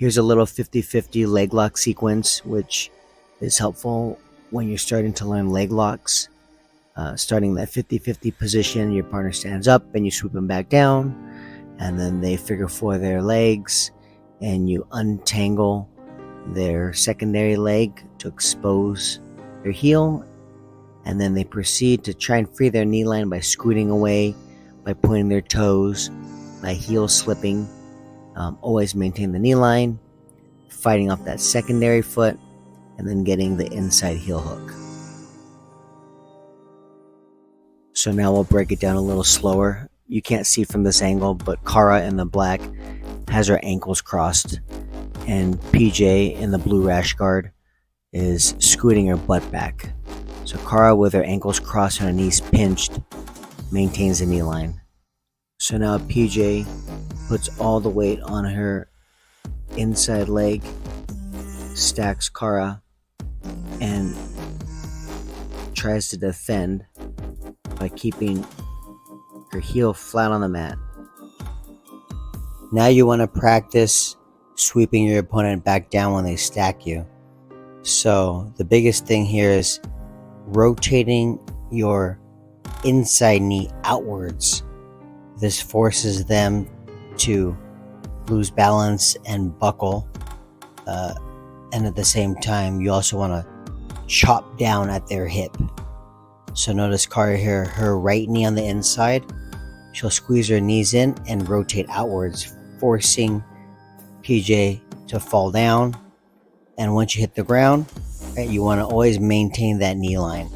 Here's a little 50-50 leg lock sequence, which is helpful when you're starting to learn leg locks. Starting that 50-50 position, your partner stands up and you swoop them back down, and then they figure four their legs and you untangle their secondary leg to expose their heel, and then they proceed to try and free their knee line by scooting away, by pointing their toes, by heel slipping. Always maintain the knee line, fighting off that secondary foot, and then getting the inside heel hook. So now we'll break it down a little slower. You can't see from this angle, but Kara in the black has her ankles crossed, and PJ in the blue rash guard is scooting her butt back. So Kara, with her ankles crossed and her knees pinched, maintains the knee line. So now PJ puts all the weight on her inside leg, stacks Kara, and tries to defend by keeping her heel flat on the mat. Now you want to practice sweeping your opponent back down when they stack you. So the biggest thing here is rotating your inside knee outwards. This forces them to lose balance and buckle, and at the same time you also want to chop down at their hip. So notice Kara here, her right knee on the inside, she'll squeeze her knees in and rotate outwards, forcing PJ to fall down. And once you hit the ground, right, you want to always maintain that knee line.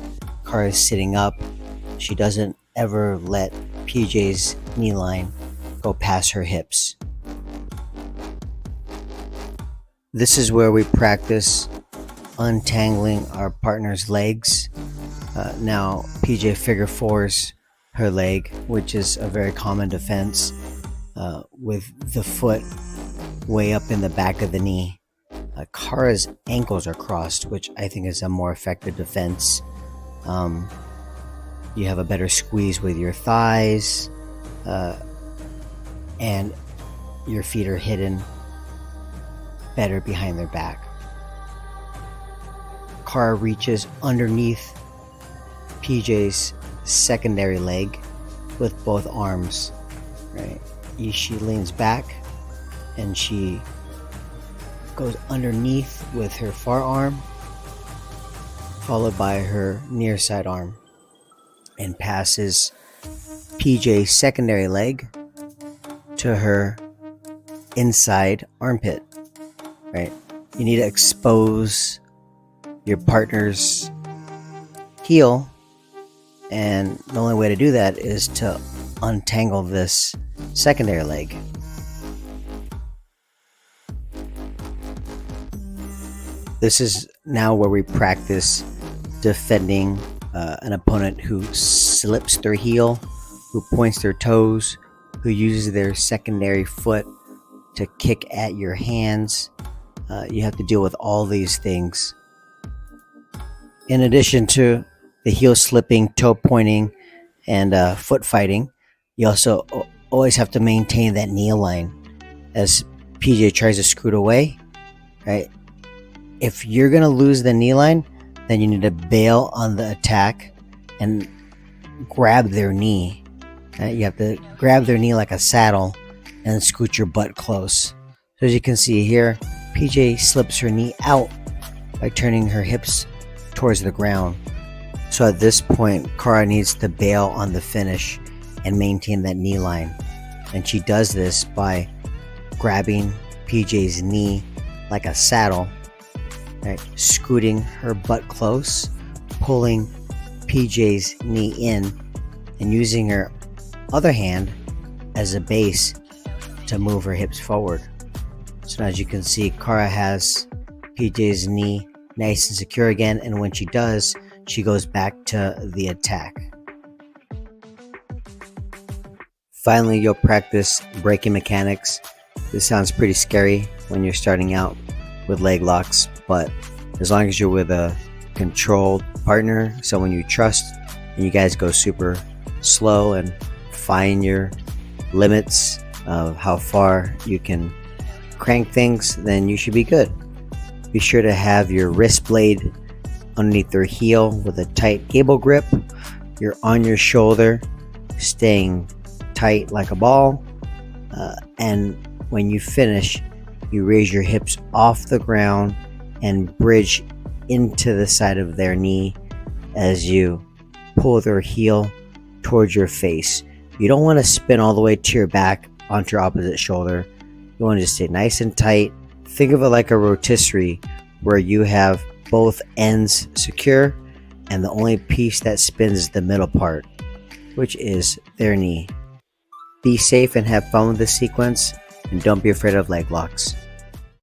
Kara is sitting up. She doesn't ever let PJ's knee line go past her hips. This is where we practice untangling our partner's legs. Now PJ figure fours her leg, which is a very common defense, with the foot way up in the back of the knee. Kara's ankles are crossed, which I think is a more effective defense. You have a better squeeze with your thighs, and your feet are hidden better behind their back. Kara reaches underneath PJ's secondary leg with both arms, right? She leans back and she goes underneath with her far arm, followed by her near side arm, and passes PJ's secondary leg to her inside armpit, right? You need to expose your partner's heel, and the only way to do that is to untangle this secondary leg. This is now where we practice defending an opponent who slips their heel, who points their toes, who uses their secondary foot to kick at your hands. You have to deal with all these things. In addition to the heel slipping, toe pointing, and foot fighting, you also always have to maintain that knee line as PJ tries to scoot away, right? If you're going to lose the knee line, then you need to bail on the attack and grab their knee. Right? You have to grab their knee like a saddle and scoot your butt close. So as you can see here, PJ slips her knee out by turning her hips towards the ground. So at this point, Kara needs to bail on the finish and maintain that knee line. And she does this by grabbing PJ's knee like a saddle, right? Scooting her butt close, pulling PJ's knee in, and using her other hand as a base to move her hips forward. So now as you can see, Kara has PJ's knee nice and secure again, and when she does, she goes back to the attack. Finally, you'll practice breaking mechanics. This sounds pretty scary when you're starting out with leg locks, but as long as you're with a controlled partner, someone you trust, and you guys go super slow and find your limits of how far you can crank things, then you should be good. Be sure to have your wrist blade underneath their heel with a tight cable grip. You're on your shoulder, staying tight like a ball. And when you finish, you raise your hips off the ground and bridge into the side of their knee as you pull their heel towards your face. You don't want to spin all the way to your back onto your opposite shoulder. You want to just stay nice and tight. Think of it like a rotisserie where you have both ends secure and the only piece that spins is the middle part, which is their knee. Be safe and have fun with this sequence, and don't be afraid of leg locks.